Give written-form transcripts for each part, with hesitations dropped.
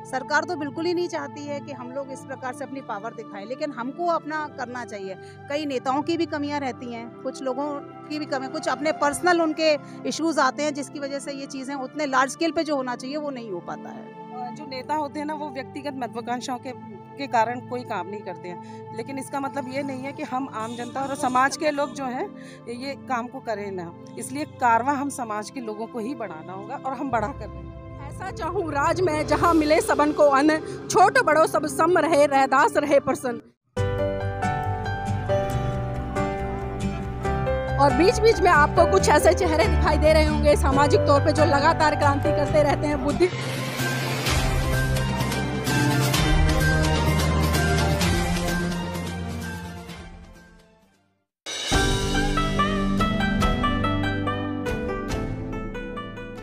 सरकार तो बिल्कुल ही नहीं चाहती है कि हम लोग इस प्रकार से अपनी पावर दिखाएं, लेकिन हमको अपना करना चाहिए। कई नेताओं की भी कमियां रहती हैं, कुछ लोगों की भी कमी, कुछ अपने पर्सनल उनके इश्यूज आते हैं जिसकी वजह से ये चीज़ें उतने लार्ज स्केल पे जो होना चाहिए वो नहीं हो पाता है। जो नेता होते हैं ना वो व्यक्तिगत महत्वाकांक्षाओं के कारण कोई काम नहीं करते हैं, लेकिन इसका मतलब ये नहीं है कि हम आम जनता और समाज के लोग जो हैं ये काम को करें ना। इसलिए कारवां हम समाज के लोगों को ही बढ़ाना होगा और हम बढ़ा कर रहे हैं। ऐसा चाहूँ राज में जहाँ मिले सबन को अन्न, छोट बड़ो सब सम रहे, रहदास रहे प्रसन्न। और बीच बीच में आपको कुछ ऐसे चेहरे दिखाई दे रहे होंगे सामाजिक तौर पे जो लगातार क्रांति करते रहते हैं। बुद्धि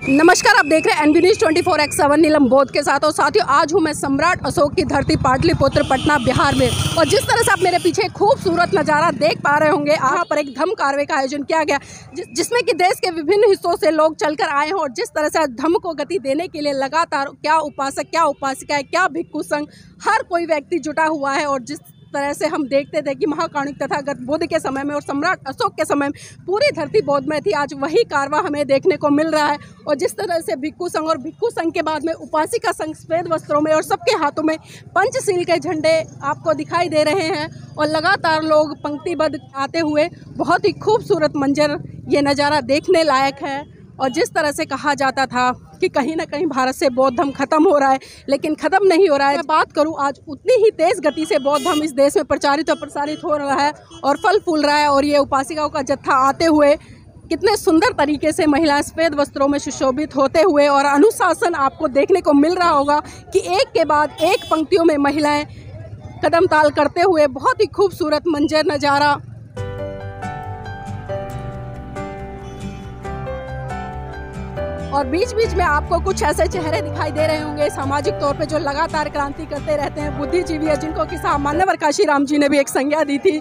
नमस्कार, आप देख रहे हैं एनबी न्यूज़ 24x7 नीलम बोध के साथ। और साथियों, आज हूँ मैं सम्राट अशोक की धरती पाटलिपुत्र पटना बिहार में। और जिस तरह से आप मेरे पीछे खूबसूरत नज़ारा देख पा रहे होंगे, यहाँ पर एक धम्म कारवे का आयोजन किया गया जिसमें कि देश के विभिन्न हिस्सों से लोग चलकर आए हैं। और जिस तरह से धम्म को गति देने के लिए लगातार क्या उपासक, क्या उपासिकाएं, क्या भिक्षु संघ, हर कोई व्यक्ति जुटा हुआ है। और जिस तरह से हम देखते थे कि महाकाणिक तथागत बुद्ध के समय में और सम्राट अशोक के समय में पूरी धरती बौद्ध में थी, आज वही कारवां हमें देखने को मिल रहा है। और जिस तरह से भिक्षु संघ और भिक्षु संघ के बाद में उपासिका संघ सफेद वस्त्रों में और सबके हाथों में पंचशील के झंडे आपको दिखाई दे रहे हैं। और लगातार लोग पंक्तिबद्ध आते हुए, बहुत ही खूबसूरत मंजर, ये नज़ारा देखने लायक है। और जिस तरह से कहा जाता था कि कहीं ना कहीं भारत से बौद्ध धर्म खत्म हो रहा है, लेकिन खत्म नहीं हो रहा है। मैं बात करूं, आज उतनी ही तेज़ गति से बौद्ध धर्म इस देश में प्रचारित और प्रसारित हो रहा है और फल फूल रहा है। और ये उपासिकाओं का जत्था आते हुए कितने सुंदर तरीके से महिलाएं सफ़ेद वस्त्रों में सुशोभित होते हुए, और अनुशासन आपको देखने को मिल रहा होगा कि एक के बाद एक पंक्तियों में महिलाएं कदम ताल करते हुए, बहुत ही खूबसूरत मंजर नज़ारा। और बीच बीच में आपको कुछ ऐसे चेहरे दिखाई दे रहे होंगे सामाजिक तौर पे जो लगातार क्रांति करते रहते हैं, बुद्धिजीवी है, जिनको कि साहब मान्यवर काशीराम जी ने भी एक संज्ञा दी थी।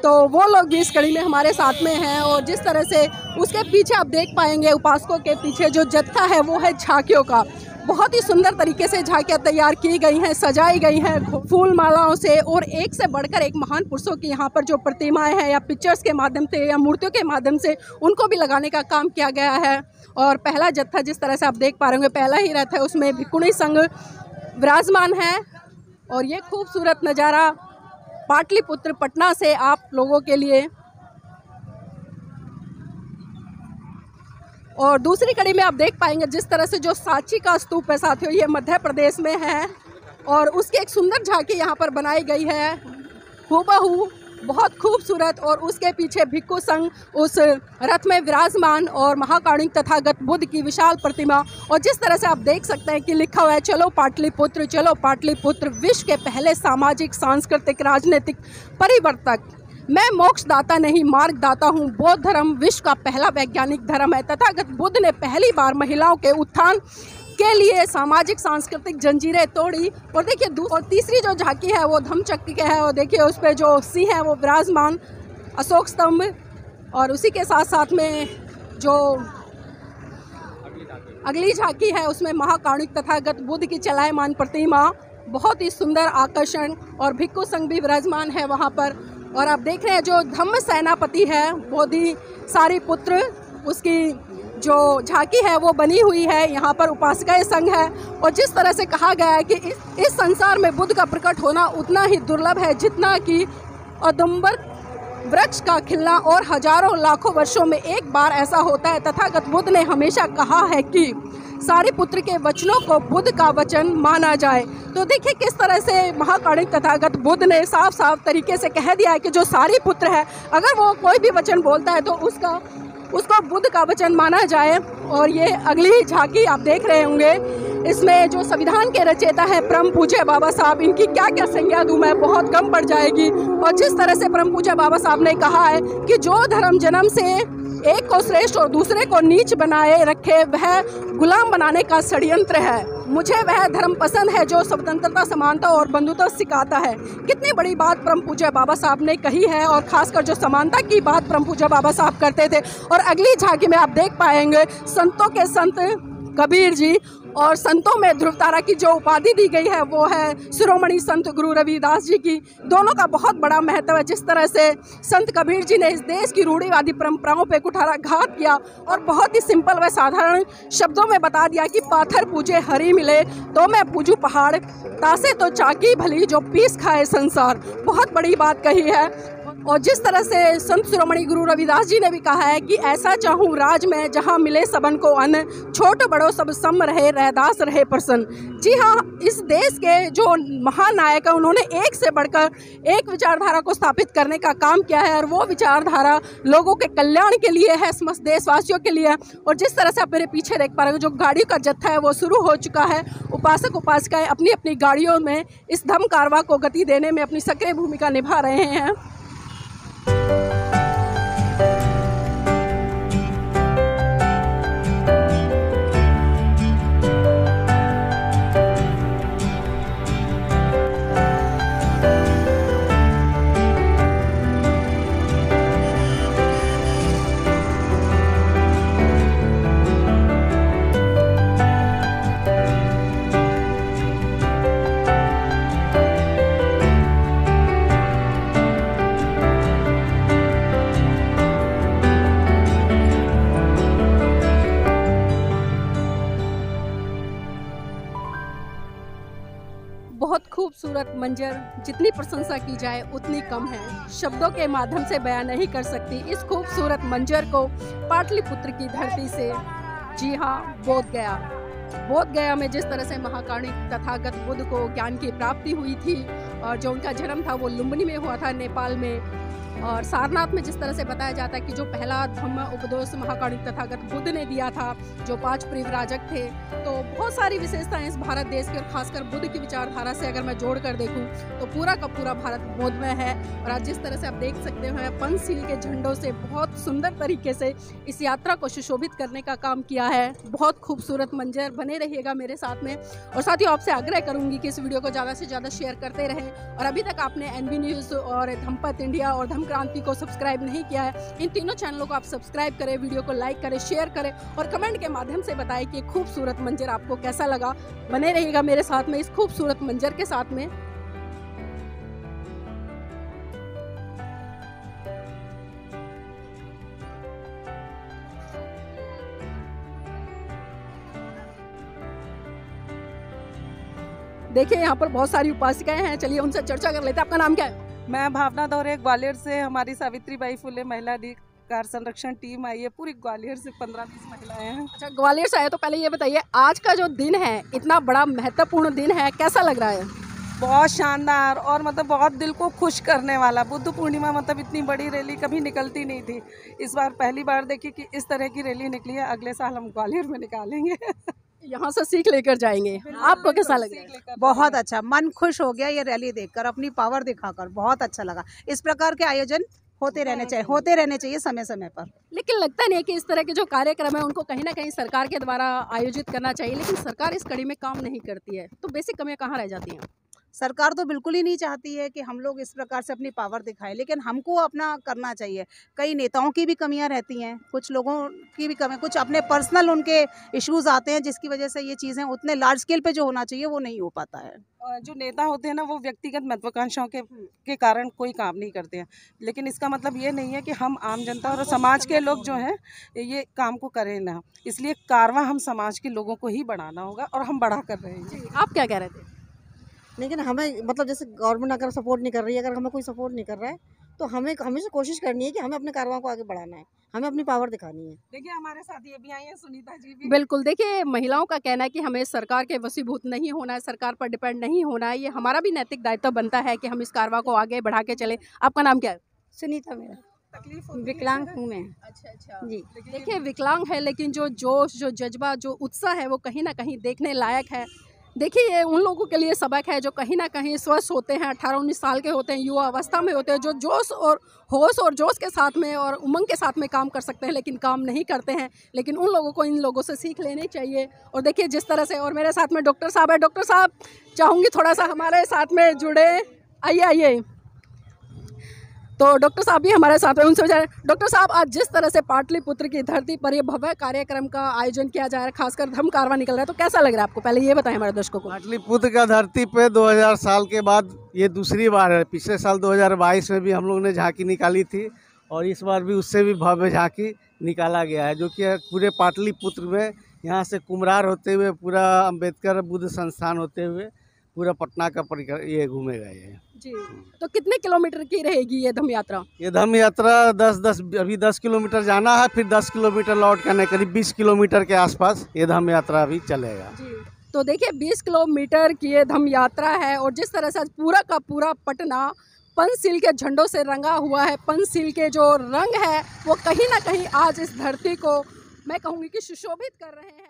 तो वो लोग भी इस कड़ी में हमारे साथ में हैं। और जिस तरह से उसके पीछे आप देख पाएंगे, उपासकों के पीछे जो जत्था है वो है झांकियों का। बहुत ही सुंदर तरीके से झांकियाँ तैयार की गई हैं, सजाई गई हैं फूल मालाओं से। और एक से बढ़कर एक महान पुरुषों की यहाँ पर जो प्रतिमाएं हैं, या पिक्चर्स के माध्यम से या मूर्तियों के माध्यम से उनको भी लगाने का काम किया गया है। और पहला जत्था जिस तरह से आप देख पा रहे होंगे, पहला ही रथ है, उसमें भिक्षुणी संघ विराजमान है। और ये खूबसूरत नज़ारा पाटलिपुत्र पटना से आप लोगों के लिए। और दूसरी कड़ी में आप देख पाएंगे जिस तरह से जो सांची का स्तूप है साथियों, ये मध्य प्रदेश में है। और उसकी एक सुंदर झांकी यहाँ पर बनाई गई है, हूबहू, बहुत खूबसूरत। और उसके पीछे भिक्षु संघ उस रथ में विराजमान, और महाकाणिक तथागत बुद्ध की विशाल प्रतिमा। और जिस तरह से आप देख सकते हैं कि लिखा हुआ है, चलो पाटलिपुत्र, चलो पाटलिपुत्र, विश्व के पहले सामाजिक, सांस्कृतिक, राजनीतिक परिवर्तक। मैं मोक्षदाता नहीं, मार्गदाता हूँ। बौद्ध धर्म विश्व का पहला वैज्ञानिक धर्म है। तथागत बुद्ध ने पहली बार महिलाओं के उत्थान के लिए सामाजिक सांस्कृतिक जंजीरें तोड़ी। और देखिए, और तीसरी जो झांकी है वो धम्मचक्र के है। और देखिए उस पर जो सिंह है वो विराजमान, अशोक स्तंभ। और उसी के साथ साथ में जो अगली झांकी है उसमें महाकाणिक तथागत बुद्ध की चलायमान प्रतिमा, बहुत ही सुंदर आकर्षण। और भिक्षु संघ भी विराजमान है वहाँ पर। और आप देख रहे हैं जो धम्म सेनापति है, बोधि सारिपुत्र, उसकी जो झांकी है वो बनी हुई है। यहाँ पर उपासिका संघ है। और जिस तरह से कहा गया है कि इस संसार में बुद्ध का प्रकट होना उतना ही दुर्लभ है जितना कि औदुंबर वृक्ष का खिलना, और हजारों लाखों वर्षों में एक बार ऐसा होता है। तथागत बुद्ध ने हमेशा कहा है कि सारिपुत्र के वचनों को बुद्ध का वचन माना जाए। तो देखिए किस तरह से महाकाणिक तथागत बुद्ध ने साफ साफ तरीके से कह दिया है कि जो सारिपुत्र है, अगर वो कोई भी वचन बोलता है तो उसको बुद्ध का वचन माना जाए। और ये अगली झांकी आप देख रहे होंगे, इसमें जो संविधान के रचयिता है परम पूज्य बाबा साहब, इनकी क्या क्या संज्ञा दूं मैं, बहुत कम पड़ जाएगी। और जिस तरह से परम पूज्य बाबा साहब ने कहा है कि जो धर्म जन्म से एक को श्रेष्ठ और दूसरे को नीच बनाए रखे, वह गुलाम बनाने का षड्यंत्र है। मुझे वह धर्म पसंद है जो स्वतंत्रता, समानता और बंधुता सिखाता है। कितनी बड़ी बात परम पूज्य बाबा साहब ने कही है। और खासकर जो समानता की बात परम पूज्य बाबा साहब करते थे। और अगली झांकी में आप देख पाएंगे संतों के संत कबीर जी। और संतों में ध्रुव तारा की जो उपाधि दी गई है वो है शिरोमणि संत गुरु रविदास जी की। दोनों का बहुत बड़ा महत्व है। जिस तरह से संत कबीर जी ने इस देश की रूढ़िवादी परंपराओं पे कुठाराघात किया और बहुत ही सिंपल व साधारण शब्दों में बता दिया कि पाथर पूजे हरी मिले तो मैं पूजू पहाड़, तासे तो चाकी भली जो पीस खाए संसार। बहुत बड़ी बात कही है। और जिस तरह से संत शिरोमणि गुरु रविदास जी ने भी कहा है कि ऐसा चाहूँ राज में जहाँ मिले सबन को अन्न, छोट बड़ो सब सम रहे रैदास रहे प्रसन्न। जी हाँ, इस देश के जो महानायक है उन्होंने एक से बढ़कर एक विचारधारा को स्थापित करने का काम किया है और वो विचारधारा लोगों के कल्याण के लिए है, समस्त देशवासियों के लिए। और जिस तरह से आप मेरे पीछे देख पा रहे हो जो गाड़ियों का जत्था है वो शुरू हो चुका है। उपासक उपासिकाएं अपनी अपनी गाड़ियों में इस धम्म कारवां को गति देने में अपनी सक्रिय भूमिका निभा रहे हैं। बहुत खूबसूरत मंजर, जितनी प्रशंसा की जाए उतनी कम है। शब्दों के माध्यम से बयान नहीं कर सकती इस खूबसूरत मंजर को पाटलिपुत्र की धरती से। जी हाँ, बोध गया में जिस तरह से महाकारुणिक तथागत बुद्ध को ज्ञान की प्राप्ति हुई थी और जो उनका जन्म था वो लुम्बिनी में हुआ था, नेपाल में। और सारनाथ में जिस तरह से बताया जाता है कि जो पहला धम्म उपदेश महाकारुणिक तथागत बुद्ध ने दिया था, जो 5 परिव्राजक थे। तो बहुत सारी विशेषताएं इस भारत देश की और खासकर बुद्ध की विचारधारा से अगर मैं जोड़ कर देखूं तो पूरा का पूरा भारत बोधमय है। और आज जिस तरह से आप देख सकते हैं पंचशील के झंडों से बहुत सुंदर तरीके से इस यात्रा को सुशोभित करने का काम किया है। बहुत खूबसूरत मंजर, बने रहिएगा मेरे साथ में। और साथ ही आपसे आग्रह करूंगी कि इस वीडियो को ज़्यादा से ज़्यादा शेयर करते रहें। और अभी तक आपने NB न्यूज़ और धम्मपथ इंडिया और धम्म क्रांति को सब्सक्राइब नहीं किया है, इन तीनों चैनलों को आप सब्सक्राइब करें, वीडियो को लाइक करें, शेयर करें और कमेंट के माध्यम से बताएं कि खूबसूरत मंजर आपको कैसा लगा। बने रहिएगा मेरे साथ में इस खूबसूरत मंजर के साथ में। देखिए यहाँ पर बहुत सारी उपासिकाएं हैं, चलिए उनसे चर्चा कर लेते हैं। आपका नाम क्या है? मैं भावना दौरे ग्वालियर से। हमारी सावित्रीबाई फुले महिला अधिकार संरक्षण टीम आई है, पूरी ग्वालियर से 15-20 महिलाएं हैं। अच्छा, ग्वालियर से आए तो पहले ये बताइए आज का जो दिन है, इतना बड़ा महत्वपूर्ण दिन है, कैसा लग रहा है? बहुत शानदार और मतलब बहुत दिल को खुश करने वाला। बुद्ध पूर्णिमा मतलब इतनी बड़ी रैली कभी निकलती नहीं थी। इस बार पहली बार देखिए कि इस तरह की रैली निकली है। अगले साल हम ग्वालियर में निकालेंगे। यहाँ से सीख लेकर जाएंगे। आपको कैसा लग रहा है? बहुत अच्छा, मन खुश हो गया ये रैली देखकर, अपनी पावर दिखाकर बहुत अच्छा लगा। इस प्रकार के आयोजन होते रहने चाहिए समय समय पर। लेकिन लगता नहीं है कि इस तरह के जो कार्यक्रम है उनको कहीं ना कहीं सरकार के द्वारा आयोजित करना चाहिए, लेकिन सरकार इस कड़ी में काम नहीं करती है, तो बेसिक कमियां कहाँ रह जाती हैं? सरकार तो बिल्कुल ही नहीं चाहती है कि हम लोग इस प्रकार से अपनी पावर दिखाएं, लेकिन हमको अपना करना चाहिए। कई नेताओं की भी कमियां रहती हैं, कुछ लोगों की भी कमी, कुछ अपने पर्सनल उनके इश्यूज आते हैं जिसकी वजह से ये चीज़ें उतने लार्ज स्केल पे जो होना चाहिए वो नहीं हो पाता है। जो नेता होते हैं ना वो व्यक्तिगत महत्वाकांक्षाओं के कारण कोई काम नहीं करते हैं, लेकिन इसका मतलब ये नहीं है कि हम आम जनता और समाज के लोग जो हैं ये काम को करें ना। इसलिए कारवां हम समाज के लोगों को ही बढ़ाना होगा और हम बढ़ा कर रहे हैं। आप क्या कह रहे थे? लेकिन हमें मतलब जैसे गवर्नमेंट अगर सपोर्ट नहीं कर रही है, अगर हमें कोई सपोर्ट नहीं कर रहा है तो हमें हमेशा कोशिश करनी है कि हमें अपने कारवां को आगे बढ़ाना है, हमें अपनी पावर दिखानी है। देखिए हमारे साथ ये भी आई है सुनीता जी भी। बिल्कुल, देखिए महिलाओं का कहना है कि हमें सरकार के वशीभूत नहीं होना है, सरकार पर डिपेंड नहीं होना है। ये हमारा भी नैतिक दायित्व बनता है कि हम इस कारवां को आगे बढ़ा के चले। आपका नाम क्या है? सुनीता मेरा। विकलांग हूँ मैं। अच्छा जी। देखिए विकलांग है लेकिन जो जोश, जो जज्बा, जो उत्साह है वो कहीं ना कहीं देखने लायक है। देखिए ये उन लोगों के लिए सबक है जो कहीं ना कहीं स्वस्थ होते हैं, 18-19 साल के होते हैं, युवा अवस्था में होते हैं, जो जोश और होश और जोश के साथ में और उमंग के साथ में काम कर सकते हैं लेकिन काम नहीं करते हैं। लेकिन उन लोगों को इन लोगों से सीख लेनी चाहिए। और देखिए जिस तरह से, और मेरे साथ में डॉक्टर साहब है। डॉक्टर साहब चाहूँगी थोड़ा सा हमारे साथ में जुड़े। आइए आइए। तो डॉक्टर साहब भी हमारे साथ हैं, उनसे जाए। डॉक्टर साहब, आज जिस तरह से पाटलिपुत्र की धरती पर ये भव्य कार्यक्रम का आयोजन किया जा रहा है, खासकर धम्म कारवां निकल रहा है, तो कैसा लग रहा है आपको? पहले ये बताएं हमारे दर्शकों को। पाटलिपुत्र का धरती पे 2000 साल के बाद ये दूसरी बार है। पिछले साल 2022 में भी हम लोग ने झांकी निकाली थी और इस बार भी उससे भी भव्य झांकी निकाला गया है, जो कि पूरे पाटलिपुत्र में यहाँ से कुम्हरार होते हुए पूरा अम्बेडकर बुद्ध संस्थान होते हुए पूरा पटना का ये घूमेगा ये जी। तो कितने किलोमीटर की रहेगी ये धम्म यात्रा? ये धम्म यात्रा अभी 10 किलोमीटर जाना है, फिर 10 किलोमीटर लौट करने, करीब 20 किलोमीटर के आसपास ये धम्म यात्रा अभी चलेगा। जी। तो देखिए 20 किलोमीटर की ये धम्म यात्रा है और जिस तरह से पूरा का पूरा पटना पंचशील के झंडों से रंगा हुआ है, पंचशील के जो रंग है वो कहीं ना कहीं आज इस धरती को मैं कहूँगी कि सुशोभित कर रहे हैं।